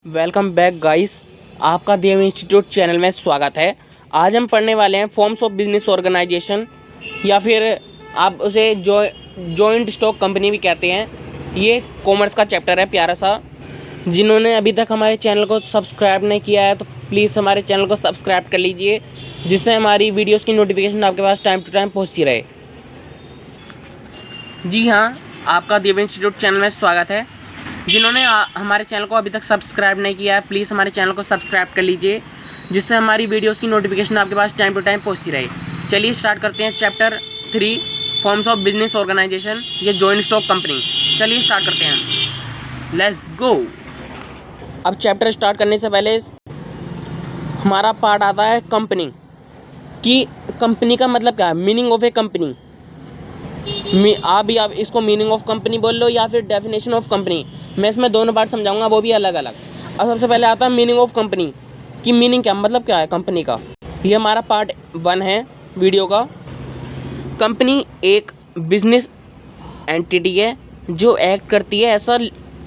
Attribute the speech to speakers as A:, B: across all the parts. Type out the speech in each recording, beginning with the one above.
A: Welcome back guys, आपका देव institute channel में स्वागत है। आज हम पढ़ने वाले हैं फॉर्म्स ऑफ बिजनेस ऑर्गेनाइजेशन या फिर आप उसे जॉइंट स्टॉक कंपनी भी कहते हैं। ये कॉमर्स का चैप्टर है प्यारा सा। जिन्होंने अभी तक हमारे चैनल को सब्सक्राइब नहीं किया है तो प्लीज़ हमारे चैनल को सब्सक्राइब कर लीजिए, जिससे हमारी वीडियोज़ की नोटिफिकेशन आपके पास टाइम टू टाइम पहुँचती रहे। जी हाँ, आपका देव इंस्टीट्यूट चैनल में स्वागत है। जिन्होंने हमारे चैनल को अभी तक सब्सक्राइब नहीं किया है प्लीज़ हमारे चैनल को सब्सक्राइब कर लीजिए, जिससे हमारी वीडियोस की नोटिफिकेशन आपके पास टाइम टू टाइम पहुंचती रहे। चलिए स्टार्ट करते हैं chapter 3 forms of business organisation या जॉइंट स्टॉक कंपनी। चलिए स्टार्ट करते हैं, लेट्स गो। अब चैप्टर स्टार्ट करने से पहले हमारा पार्ट आता है कंपनी की। कंपनी का मतलब क्या है, मीनिंग ऑफ ए कंपनी। आप इसको मीनिंग ऑफ कंपनी बोल लो या फिर डेफिनेशन ऑफ कंपनी। मैं इसमें दोनों पार्ट समझाऊंगा, वो भी अलग अलग। अब सबसे पहले आता है मीनिंग ऑफ कंपनी की। मीनिंग क्या, मतलब क्या है कंपनी का। ये हमारा पार्ट 1 है वीडियो का। कंपनी एक बिजनेस एंटिटी है जो एक्ट करती है ऐसा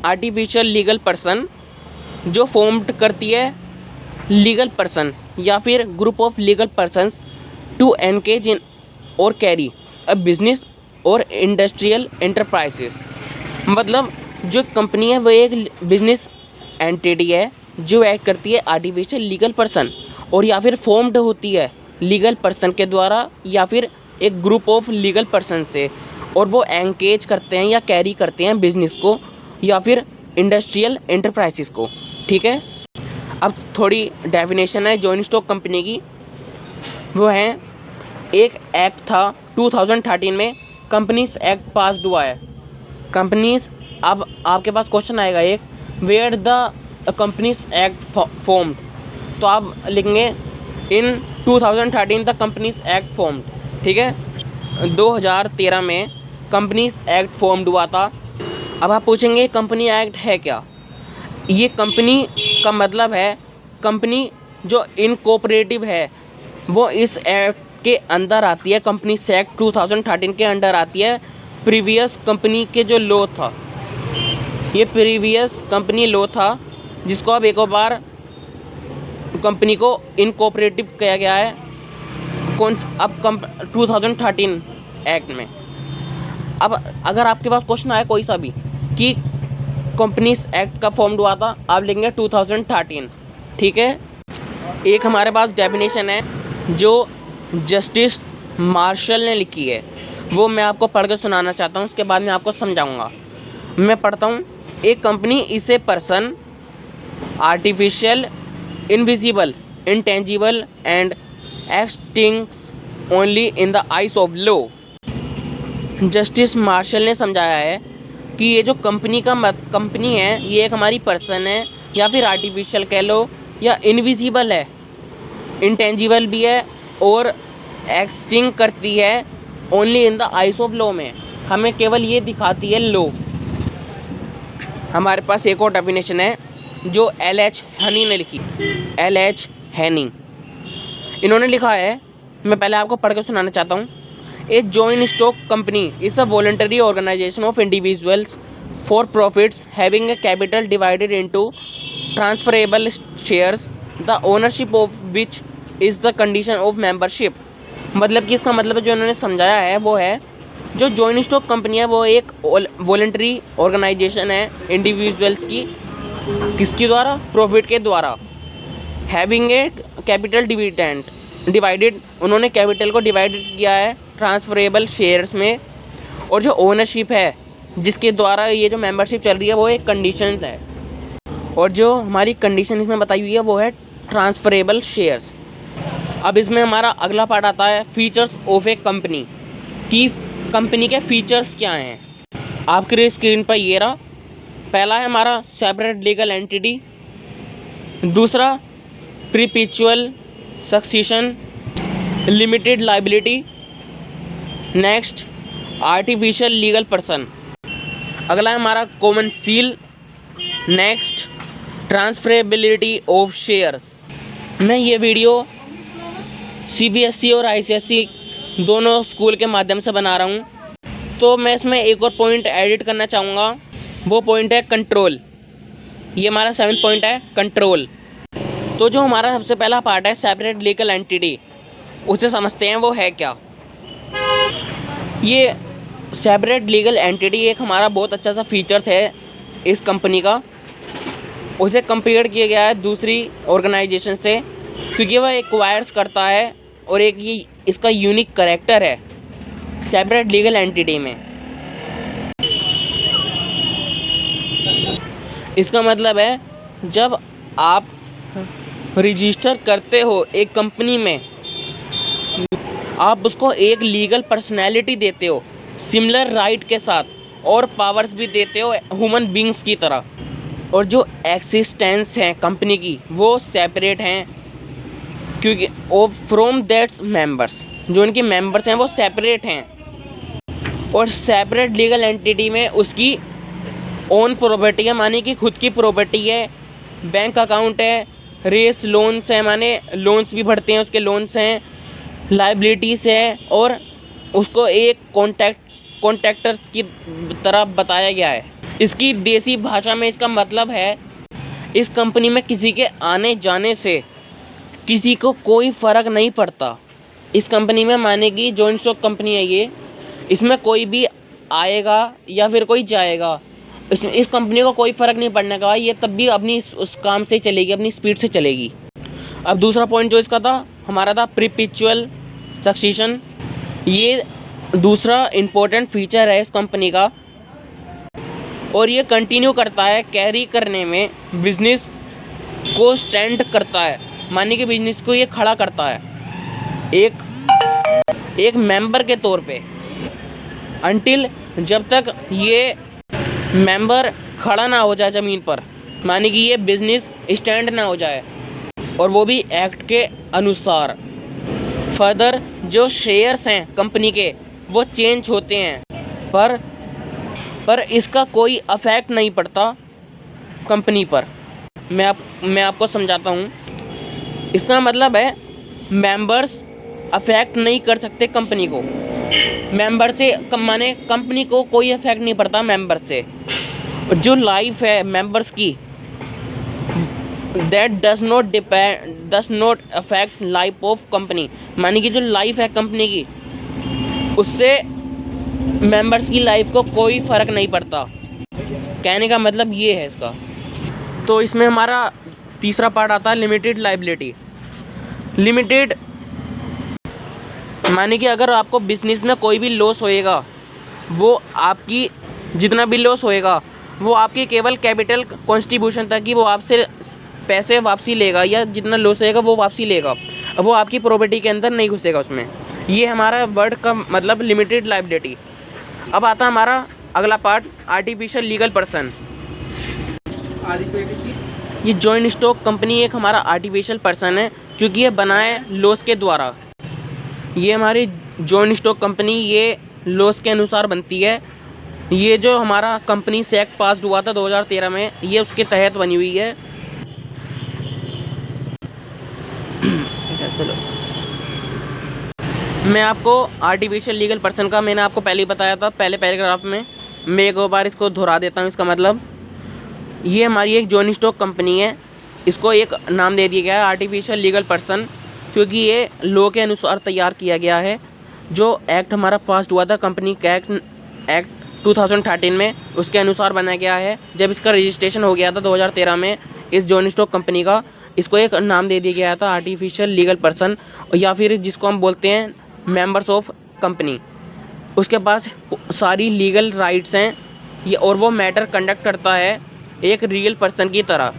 A: आर्टिफिशियल लीगल पर्सन, जो फॉर्म्ड करती है लीगल पर्सन या फिर group of legal persons to engage in और कैरी अ बिजनेस और इंडस्ट्रियल एंटरप्राइजेस। मतलब जो कंपनी है वो एक बिजनेस एंटिटी है जो एक्ट करती है आर्टिफिशियल लीगल पर्सन और या फिर फॉर्म्ड होती है लीगल पर्सन के द्वारा या फिर एक ग्रुप ऑफ लीगल पर्सन से, और वो एंगेज करते हैं या कैरी करते हैं बिजनेस को या फिर इंडस्ट्रियल एंटरप्राइजेस को। ठीक है, अब थोड़ी डेफिनेशन है जॉइंट स्टॉक कंपनी की। वो है, एक एक्ट था 2013 में, कंपनीज एक्ट पास हुआ है। कंपनीज, अब आपके पास क्वेश्चन आएगा एक, where the companies act formed, तो आप लिखेंगे in 2013 the companies act formed. ठीक है, 2013 में कंपनीज एक्ट फॉर्म्ड हुआ था। अब आप पूछेंगे कंपनी एक्ट है क्या। ये कंपनी का मतलब है कंपनी जो इनकॉर्पोरेटिव है वो इस एक्ट के अंदर आती है। कंपनी एक्ट 2013 के अंडर आती है। प्रीवियस कंपनी के जो लॉ था, ये प्रीवियस कंपनी लॉ था जिसको अब एक और बार कंपनी को इनकॉर्पोरेटिव किया गया है। अब 2013 एक्ट में। अब अगर आपके पास क्वेश्चन आए कोई सा भी कि कंपनीज एक्ट का फॉर्म हुआ था, आप लिखेंगे 2013। ठीक है, एक हमारे पास डेफिनेशन है जो जस्टिस मार्शल ने लिखी है, वो मैं आपको पढ़ के सुनाना चाहता हूँ, उसके बाद मैं आपको समझाऊंगा। मैं पढ़ता हूँ। एक company is a person artificial invisible intangible and exists only in the eyes of law. Justice Marshall ने समझाया है कि ये जो कंपनी है ये एक हमारी पर्सन है या फिर आर्टिफिशियल कह लो या इनविजिबल है, इंटेंजिबल भी है और एक्सटिंक्ट करती है only in the eyes of law में, हमें केवल ये दिखाती है लॉ। हमारे पास एक और डेफिनेशन है जो LH हनी ने लिखी। LH हनी इन्होंने लिखा है, मैं पहले आपको पढ़ के सुनाना चाहता हूँ। A joint stock company is a voluntary organisation of individuals for profits having a capital divided into transferable shares the ownership of which is the condition of membership. मतलब कि इसका मतलब जो इन्होंने समझाया है वो है, जो जॉइंट स्टॉक कंपनी है वो एक वॉलंटरी ऑर्गेनाइजेशन है इंडिविजुअल्स की, किसके द्वारा, प्रॉफिट के द्वारा। हैविंग ए कैपिटल डिवाइडेड, उन्होंने कैपिटल को डिवाइडेड किया है ट्रांसफरेबल शेयर्स में, और जो ओनरशिप है जिसके द्वारा ये जो मेंबरशिप चल रही है वो एक कंडीशन है, और जो हमारी कंडीशन इसमें बताई हुई है वो है ट्रांसफरेबल शेयर्स। अब इसमें हमारा अगला पार्ट आता है फीचर्स ऑफ ए कंपनी की। कंपनी के फीचर्स क्या हैं, आपके स्क्रीन पर ये रहा। पहला है हमारा सेपरेट लीगल एंटिटी, दूसरा perpetual succession, limited liability, next artificial legal person, अगला है हमारा common seal, next transferability of shares. मैं ये वीडियो CBSE और ICSE दोनों स्कूल के माध्यम से बना रहा हूँ, तो मैं इसमें एक और पॉइंट एडिट करना चाहूँगा। वो पॉइंट है कंट्रोल। ये हमारा 7th पॉइंट है, कंट्रोल। तो जो हमारा सबसे पहला पार्ट है सेपरेट लीगल एंटिटी, उसे समझते हैं वो है क्या। ये सेपरेट लीगल एंटिटी एक हमारा बहुत अच्छा सा फीचर्स है इस कंपनी का। उसे कंपेयर किया गया है दूसरी ऑर्गेनाइजेशन से, क्योंकि वह एक्वायर्स करता है और एक ये इसका यूनिक करैक्टर है सेपरेट लीगल एंटिटी में। इसका मतलब है जब आप रजिस्टर करते हो एक कंपनी में, आप उसको एक लीगल पर्सनैलिटी देते हो सिमिलर राइट के साथ, और पावर्स भी देते हो ह्यूमन बींग्स की तरह। और जो एक्सिस्टेंस है कंपनी की वो सेपरेट हैं, क्योंकि वो फ्रॉम दैट्स मेंबर्स, जो उनके मेंबर्स हैं वो सेपरेट हैं। और सेपरेट लीगल एंटिटी में उसकी ओन प्रॉपर्टी है, माने कि खुद की प्रॉपर्टी है, बैंक अकाउंट है, रेस लोन्स है, माने लोन्स भी भरते हैं, उसके लोन्स हैं, लाइबिलिटीज़ है, और उसको एक कॉन्ट्रैक्टर्स की तरह बताया गया है। इसकी देसी भाषा में इसका मतलब है इस कंपनी में किसी के आने जाने से किसी को कोई फ़र्क नहीं पड़ता। इस कंपनी में माने कि जॉइंट स्टॉक कंपनी है ये, इसमें कोई भी आएगा या फिर कोई जाएगा, इस कंपनी को कोई फ़र्क नहीं पड़ने का, ये तब भी अपनी उस काम से चलेगी, अपनी स्पीड से चलेगी। अब दूसरा पॉइंट जो इसका था हमारा था परपेचुअल सक्सेशन। ये दूसरा इम्पोर्टेंट फीचर है इस कंपनी का, और ये कंटिन्यू करता है कैरी करने में, बिजनेस को स्टैंड करता है, माने कि बिजनेस को ये खड़ा करता है एक मेंबर के तौर पे, अंटिल जब तक ये मेंबर खड़ा ना हो जाए ज़मीन पर, माने कि ये बिजनेस स्टैंड ना हो जाए, और वो भी एक्ट के अनुसार। फर्दर जो शेयर्स हैं कंपनी के वो चेंज होते हैं, पर इसका कोई अफेक्ट नहीं पड़ता कंपनी पर। मैं आपको समझाता हूँ। इसका मतलब है मेंबर्स अफेक्ट नहीं कर सकते कंपनी को, मेंबर से माने कंपनी को कोई अफेक्ट नहीं पड़ता मेंबर से। जो लाइफ है मेंबर्स की, that does not affect life of company, माने कि जो लाइफ है कंपनी की उससे मेंबर्स की लाइफ को कोई फ़र्क नहीं पड़ता। कहने का मतलब ये है इसका। तो इसमें हमारा तीसरा पार्ट आता है लिमिटेड लायबिलिटी। लिमिटेड माने कि अगर आपको बिजनेस में कोई भी लॉस होएगा, वो आपकी जितना भी लॉस होएगा वो आपकी केवल कैपिटल कॉन्ट्रीब्यूशन तक ही वो आपसे पैसे वापसी लेगा, या जितना लॉस होएगा वो वापसी लेगा, वो आपकी प्रॉपर्टी के अंदर नहीं घुसेगा उसमें। ये हमारा वर्ड का मतलब लिमिटेड लायबिलिटी। अब आता है हमारा अगला पार्ट आर्टिफिशियल लीगल पर्सन। ये जॉइंट स्टॉक कंपनी एक हमारा आर्टिफिशियल पर्सन है, क्योंकि ये बना है लॉस के द्वारा। ये हमारी जॉइंट स्टॉक कंपनी ये लॉस के अनुसार बनती है। ये जो हमारा कंपनी से एक्ट पास हुआ था 2013 में, ये उसके तहत बनी हुई है। मैं आपको आर्टिफिशियल लीगल पर्सन का मैंने आपको पहले ही बताया था पहले पैराग्राफ में, मैं एक बार इसको दोहरा देता हूँ। इसका मतलब ये हमारी एक जॉइंट स्टॉक कंपनी है, इसको एक नाम दे दिया गया है आर्टिफिशियल लीगल पर्सन, क्योंकि ये लॉ के अनुसार तैयार किया गया है। जो एक्ट हमारा पास हुआ था कंपनी का एक्ट 2013 में, उसके अनुसार बनाया गया है। जब इसका रजिस्ट्रेशन हो गया था 2013 में इस जॉइंट स्टॉक कंपनी का, इसको एक नाम दे दिया गया था आर्टिफिशियल लीगल पर्सन, या फिर जिसको हम बोलते हैं मेंबर्स ऑफ कंपनी। उसके पास सारी लीगल राइट्स हैं ये, और वो मैटर कंडक्ट करता है एक रियल पर्सन की तरह।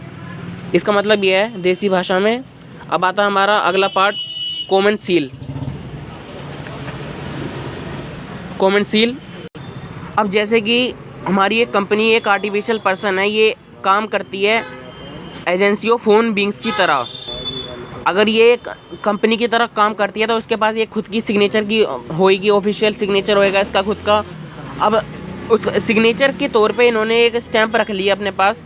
A: इसका मतलब ये है देसी भाषा में। अब आता है हमारा अगला part common seal. Common seal, अब जैसे कि हमारी एक कंपनी एक आर्टिफिशियल पर्सन है, ये काम करती है एजेंसी ऑफ ह्यूमन बींग्स की तरह। अगर ये एक कंपनी की तरह काम करती है तो उसके पास ये खुद की सिग्नेचर की होएगी, ऑफिशियल सिग्नेचर होएगा इसका खुद का। अब उस सिग्नेचर के तौर पे इन्होंने एक स्टैंप रख लिया अपने पास,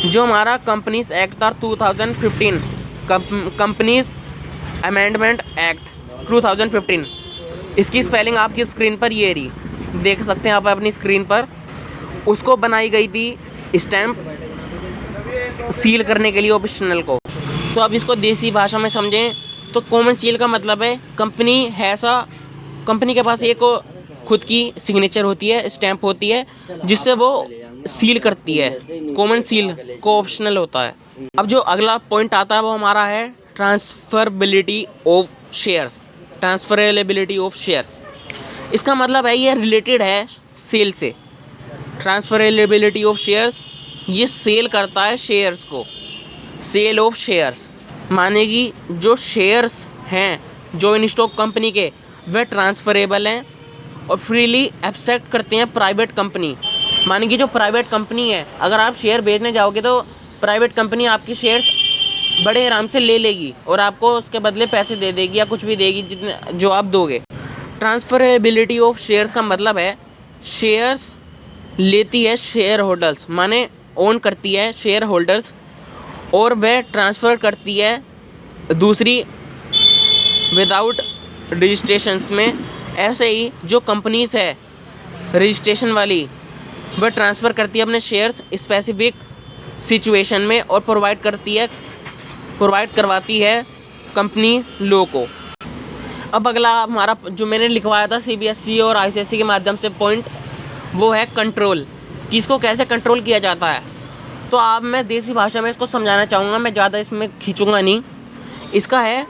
A: जो हमारा कंपनीज एक्ट था 2015, कंपनीज अमेंडमेंट एक्ट 2015। इसकी स्पेलिंग आपकी स्क्रीन पर ये रही, देख सकते हैं आप अपनी स्क्रीन पर। उसको बनाई गई थी स्टैंप सील करने के लिए ऑप्शनल को। तो अब इसको देसी भाषा में समझें तो कॉमन सील का मतलब है कंपनी है ऐसा, कंपनी के पास एक खुद की सिग्नेचर होती है, स्टैंप होती है, जिससे वो सील करती है। कॉमन सील को ऑप्शनल होता है। अब जो अगला पॉइंट आता है वो हमारा है transferability of shares. Transferability of shares, इसका मतलब है ये रिलेटेड है सेल से। ट्रांसफरेबिलिटी ऑफ शेयर्स, ये सेल करता है शेयर्स को। सेल ऑफ शेयर्स माने कि जो शेयर्स हैं जो इन स्टॉक कंपनी के, वे ट्रांसफरेबल हैं और फ्रीली एक्सेप्ट करते हैं प्राइवेट कंपनी। माने कि जो प्राइवेट कंपनी है, अगर आप शेयर बेचने जाओगे तो प्राइवेट कंपनी आपकी शेयर्स बड़े आराम से ले लेगी और आपको उसके बदले पैसे दे देगी या कुछ भी देगी जितने जो आप दोगे। ट्रांसफरेबिलिटी ऑफ शेयर्स का मतलब है शेयर्स लेती है शेयर होल्डर्स, माने ओन करती है शेयर होल्डर्स और वह ट्रांसफ़र करती है दूसरी विदाउट रजिस्ट्रेशंस में। ऐसे ही जो कंपनीज है रजिस्ट्रेशन वाली, वह ट्रांसफ़र करती है अपने शेयर्स स्पेसिफिक सिचुएशन में और प्रोवाइड करवाती है कंपनी लो को। अब अगला हमारा जो मैंने लिखवाया था सीबीएसई और आईसीएसई के माध्यम से पॉइंट, वो है कंट्रोल, कि इसको कैसे कंट्रोल किया जाता है। तो आप मैं देसी भाषा में इसको समझाना चाहूँगा, मैं ज़्यादा इसमें खींचूँगा नहीं। इसका है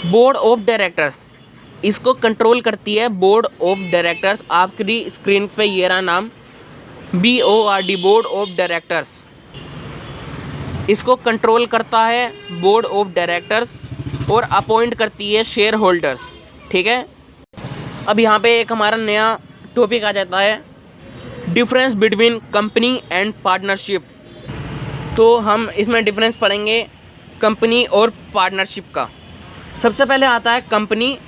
A: बोर्ड ऑफ डायरेक्टर्स, इसको कंट्रोल करती है बोर्ड ऑफ डायरेक्टर्स। आपकी स्क्रीन पे ये रहा नाम, BORD, बोर्ड ऑफ डायरेक्टर्स। इसको कंट्रोल करता है बोर्ड ऑफ डायरेक्टर्स और अपॉइंट करती है शेयर होल्डर्स। ठीक है, अब यहाँ पे एक हमारा नया टॉपिक आ जाता है, difference between company and partnership. तो हम इसमें डिफरेंस पढ़ेंगे कंपनी और पार्टनरशिप का। सबसे पहले आता है कंपनी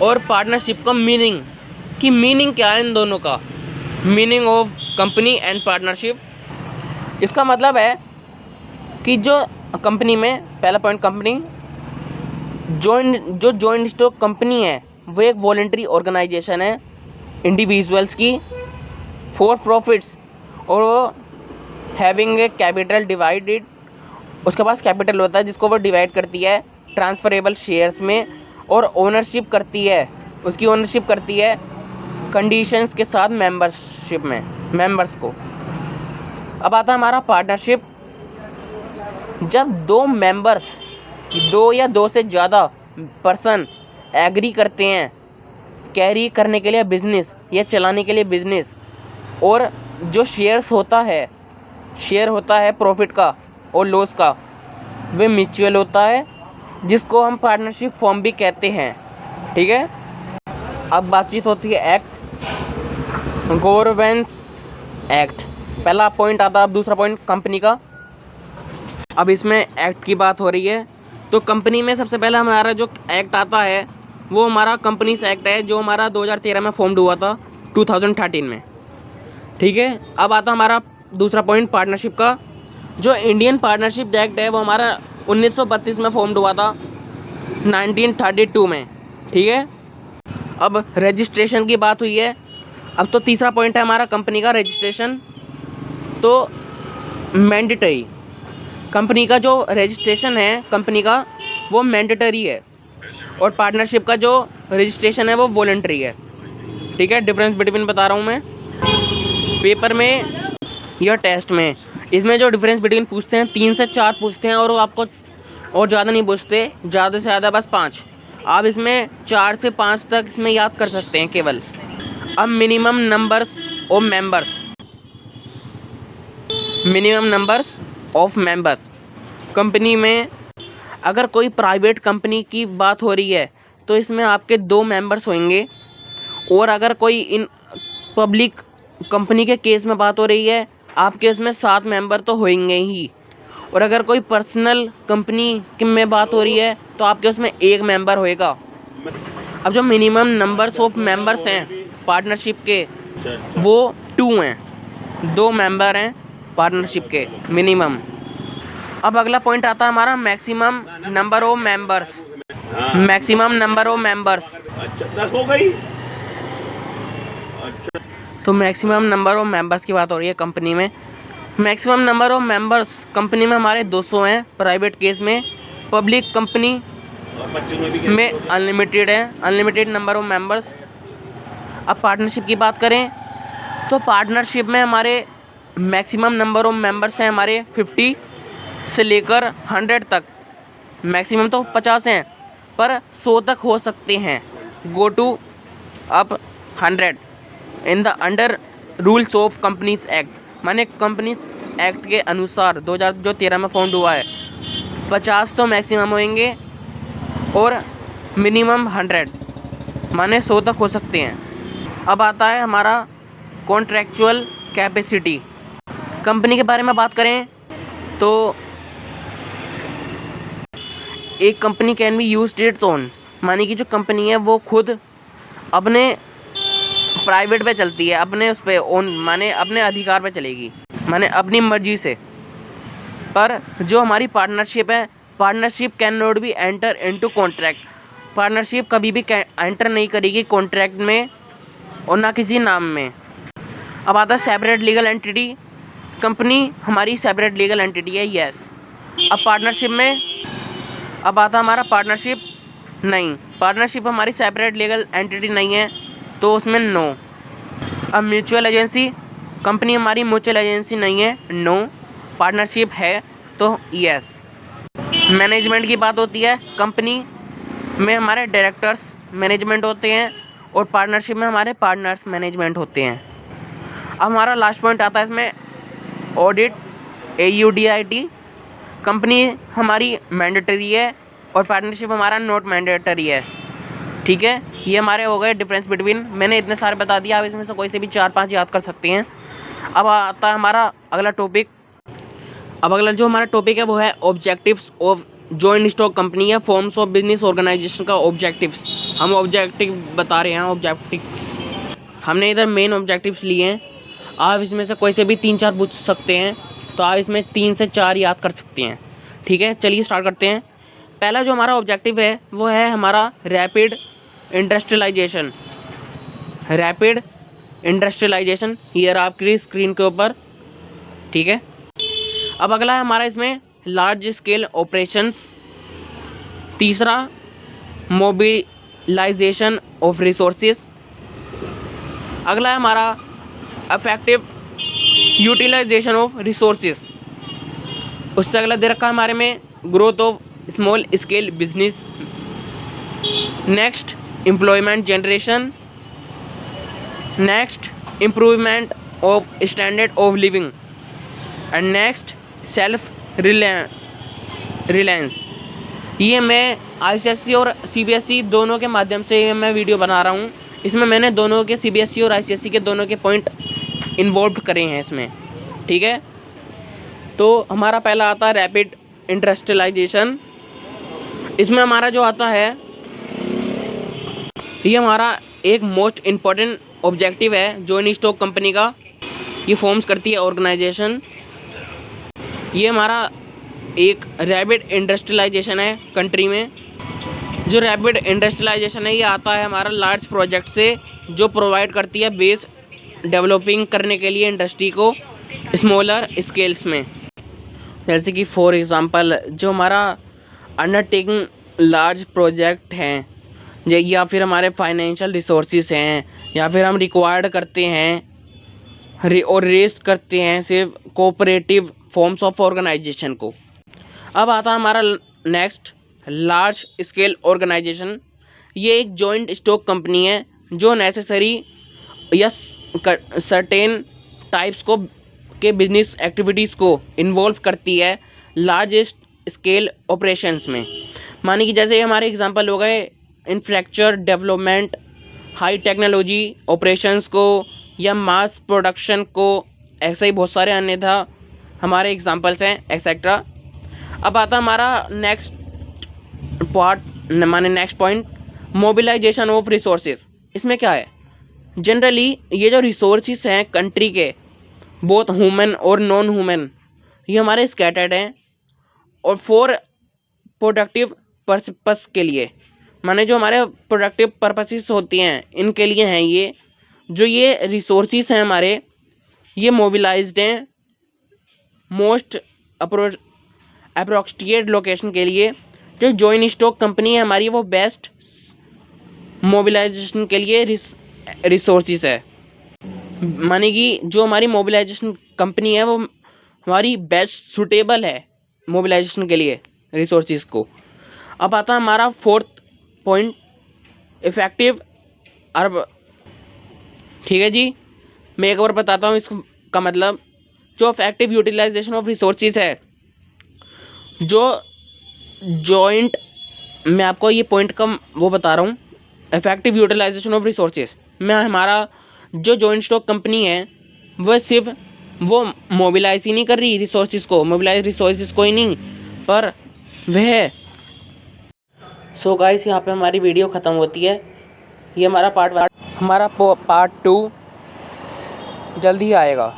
A: और पार्टनरशिप का मीनिंग, कि मीनिंग क्या है इन दोनों का। Meaning of company and partnership, इसका मतलब है कि जो कंपनी में, पहला पॉइंट कंपनी, जो जॉइंट स्टॉक कंपनी है वो एक वॉलंटरी ऑर्गेनाइजेशन है इंडिविजुअल्स की फॉर प्रॉफिट्स, और वो हैविंग ए कैपिटल डिवाइडेड, उसके पास कैपिटल होता है जिसको वो डिवाइड करती है ट्रांसफरेबल शेयर्स में, और ओनरशिप करती है, उसकी ओनरशिप करती है कंडीशंस के साथ मेंबरशिप में, मेंबर्स को। अब आता है हमारा पार्टनरशिप, जब दो मेंबर्स, दो या दो से ज़्यादा पर्सन एग्री करते हैं कैरी करने के लिए बिजनेस या चलाने के लिए बिजनेस, और जो शेयर होता है प्रॉफिट का और लॉस का, वे म्यूचुअल होता है, जिसको हम पार्टनरशिप फॉर्म भी कहते हैं। ठीक है, अब बातचीत होती है एक्ट, गवर्नेंस एक्ट। पहला पॉइंट आता है, अब दूसरा पॉइंट कंपनी का। अब इसमें एक्ट की बात हो रही है, तो कंपनी में सबसे पहले हमारा जो एक्ट आता है वो हमारा कंपनीज एक्ट है, जो हमारा 2013 में फॉर्म्ड हुआ था, 2013 में। ठीक है, अब आता हमारा दूसरा पॉइंट पार्टनरशिप का। जो इंडियन पार्टनरशिप एक्ट है वो हमारा 1932 में फॉर्म्ड हुआ था, 1932 में। ठीक है, अब रजिस्ट्रेशन की बात हुई है। अब तो तीसरा पॉइंट है हमारा कंपनी का रजिस्ट्रेशन। तो मैंडेटरी, कंपनी का जो रजिस्ट्रेशन है कंपनी का वो मैंडेटरी है, और पार्टनरशिप का जो रजिस्ट्रेशन है वो वॉलंटरी है। ठीक है, डिफरेंस बिटवीन बता रहा हूँ मैं पेपर में या टेस्ट में। इसमें जो डिफरेंस बिटवीन पूछते हैं 3 से 4 पूछते हैं, और आपको और ज़्यादा नहीं पूछते, ज़्यादा से ज़्यादा बस 5। आप इसमें 4 से 5 तक इसमें याद कर सकते हैं केवल। अब minimum numbers of members, minimum numbers of members. Company में अगर कोई प्राइवेट कंपनी की बात हो रही है तो इसमें आपके 2 मेंबर्स होंगे, और अगर कोई इन पब्लिक कंपनी के केस में बात हो रही है आपके इसमें 7 मेंबर तो होंगे ही, और अगर कोई पर्सनल कंपनी में बात हो रही है तो आपके उसमें 1 मेंबर होएगा। अब जो मिनिमम नंबर्स ऑफ मेंबर्स हैं पार्टनरशिप के वो 2 हैं, 2 मेंबर हैं पार्टनरशिप के मिनिमम। अब अगला पॉइंट आता है हमारा maximum number of members. Maximum number of members,
B: अच्छा 10 हो गई। अच्छा,
A: तो मैक्सिमम नंबर ऑफ मेंबर्स की बात हो रही है कंपनी में। Maximum number of members company में हमारे 200 हैं प्राइवेट केस में, पब्लिक कंपनी में अनलिमिटेड है, अनलिमिटेड नंबर ऑफ मेंबर्स। अब पार्टनरशिप की बात करें तो पार्टनरशिप में हमारे मैक्सिमम नंबर ऑफ मेंबर्स हैं हमारे 50 से लेकर 100 तक। मैक्सिमम तो 50 हैं पर 100 तक हो सकते हैं, go to up 100 in the under rules of companies act. माने कंपनीज एक्ट के अनुसार 2013 में फाउंड हुआ है। 50 तो मैक्सिमम होंगे और मिनिमम 100 माने 100 तक हो सकते हैं। अब आता है हमारा कॉन्ट्रैक्चुअल कैपेसिटी। कंपनी के बारे में बात करें तो एक company can be used its own, माने कि जो कंपनी है वो खुद अपने प्राइवेट पे चलती है, अपने उस पे ओन माने अपने अधिकार पे चलेगी, माने अपनी मर्जी से। पर जो हमारी पार्टनरशिप है, partnership can not be enter into contract. Partnership कभी भी एंटर नहीं करेगी कॉन्ट्रैक्ट में और ना किसी नाम में। अब आता है सेपरेट लीगल एंटिटी। कंपनी हमारी सेपरेट लीगल एंटिटी है, यस। अब पार्टनरशिप में अब आता हमारा पार्टनरशिप नहीं, पार्टनरशिप हमारी सेपरेट लीगल एंटिटी नहीं है तो उसमें नो। अब म्यूचुअल एजेंसी, कंपनी हमारी म्यूचुअल एजेंसी नहीं है, नो। पार्टनरशिप है तो यस। मैनेजमेंट की बात होती है, कंपनी में हमारे डायरेक्टर्स मैनेजमेंट होते हैं और पार्टनरशिप में हमारे पार्टनर्स मैनेजमेंट होते हैं। अब हमारा लास्ट पॉइंट आता है इसमें ऑडिट, AUDIT। कंपनी हमारी मैंडेटरी है और पार्टनरशिप हमारा नॉट मैंडेटरी है, ठीक है। ये हमारे हो गए डिफरेंस बिटवीन, मैंने इतने सारे बता दिया, आप इसमें से कोई से भी 4-5 याद कर सकते हैं। अब आता है हमारा अगला टॉपिक। अब अगला जो हमारा टॉपिक है वो है objectives of joint stock company है, फॉर्म्स ऑफ बिजनेस ऑर्गेनाइजेशन का ऑब्जेक्टिव्स। हम ऑब्जेक्टिव बता रहे हैं, ऑब्जेक्टिव्स हमने इधर मेन ऑब्जेक्टिव्स लिए हैं। आप इसमें से कोई से भी 3-4 पूछ सकते हैं, तो आप इसमें 3 से 4 याद कर सकते हैं, ठीक है। चलिए स्टार्ट करते हैं। पहला जो हमारा ऑब्जेक्टिव है वो है हमारा rapid industrialisation. Rapid industrialisation here आपकी स्क्रीन के ऊपर, ठीक है। अब अगला है हमारा इसमें लार्ज स्केल ऑपरेशंस। तीसरा मोबिलाइजेशन ऑफ रिसोर्सेज। अगला है हमारा इफेक्टिव यूटिलाइजेशन ऑफ रिसोर्सेज। उससे अगला दे रखा है हमारे में growth of small scale business. Next employment generation. Next improvement of standard of living and next self reliance. ये मैं ICSE और CBSE दोनों के माध्यम से मैं वीडियो बना रहा हूँ। इसमें मैंने दोनों के CBSE और ICSE के दोनों के पॉइंट इन्वॉल्व करे हैं इसमें, ठीक है। तो हमारा पहला आता है रैपिड इंडस्ट्रियलाइजेशन। इसमें हमारा जो आता है ये हमारा एक मोस्ट इम्पॉर्टेंट ऑब्जेक्टिव है जॉइंट स्टॉक कंपनी का। ये फॉर्म्स करती है ऑर्गेनाइजेशन। ये हमारा एक रैपिड इंडस्ट्रियलाइजेशन है कंट्री में। जो रैपिड इंडस्ट्रियलाइजेशन है ये आता है हमारा लार्ज प्रोजेक्ट से, जो प्रोवाइड करती है बेस डेवलपिंग करने के लिए इंडस्ट्री को स्मॉलर स्केल्स में। जैसे कि फॉर एग्ज़ाम्पल जो हमारा अंडरटेकिंग लार्ज प्रोजेक्ट हैं या फिर हमारे फाइनेंशियल रिसोर्सेज हैं या फिर हम रिक्वायर्ड करते हैं और रेस्ट करते हैं सिर्फ कोऑपरेटिव फॉर्म्स ऑफ ऑर्गेनाइजेशन को। अब आता है हमारा नेक्स्ट लार्ज स्केल ऑर्गेनाइजेशन। ये एक जॉइंट स्टॉक कंपनी है जो नेसेसरी या सर्टेन टाइप्स को के बिजनेस एक्टिविटीज़ को इन्वॉल्व करती है लार्जेस्ट स्केल ऑपरेशंस में। माने कि जैसे हमारे एग्जांपल हो गए infrastructure development, high technology operations को या मास प्रोडक्शन को, ऐसे ही बहुत सारे अन्यथा हमारे एग्जांपल्स हैं एक्सेट्रा। अब आता हमारा नेक्स्ट पार्ट माने next point mobilisation of resources. इसमें क्या है, जनरली ये जो रिसोर्सेज हैं कंट्री के बोथ ह्यूमन और नॉन ह्यूमन, ये हमारे स्कैटर्ड हैं और फॉर प्रोडक्टिव पर्पस के लिए, माने जो हमारे प्रोडक्टिव पर्पसेस होती हैं इनके लिए हैं। ये जो ये रिसोर्सेज हैं हमारे, ये मोबिलाइज्ड हैं मोस्ट अप्रोप्रिएट लोकेशन के लिए जो जॉइंट स्टॉक कंपनी है हमारी वो बेस्ट मोबिलाइजेशन के लिए रिसोर्सेज है। माने कि जो हमारी मोबिलाइजेशन कंपनी है वो हमारी बेस्ट सूटेबल है मोबिलाइजेशन के लिए रिसोर्सेज को। अब आता है हमारा फोर्थ पॉइंट, इफ़ेक्टिव अर्ब। ठीक है जी, मैं एक बार बताता हूँ इसका मतलब। जो इफेक्टिव यूटिलाइजेशन ऑफ रिसोर्सेज है, जो जॉइंट, मैं आपको ये पॉइंट का वो बता रहा हूँ, इफेक्टिव यूटिलाइजेशन ऑफ रिसोर्सेज में हमारा जो जॉइंट स्टॉक कंपनी है वह सिर्फ वो मोबिलाइज ही नहीं कर रही रिसोर्सेज को, मोबिलाइज रिसोर्सेज को ही नहीं, पर वह सो गाइस यहाँ पे हमारी वीडियो ख़त्म होती है। ये हमारा पार्ट 2 जल्दी ही आएगा।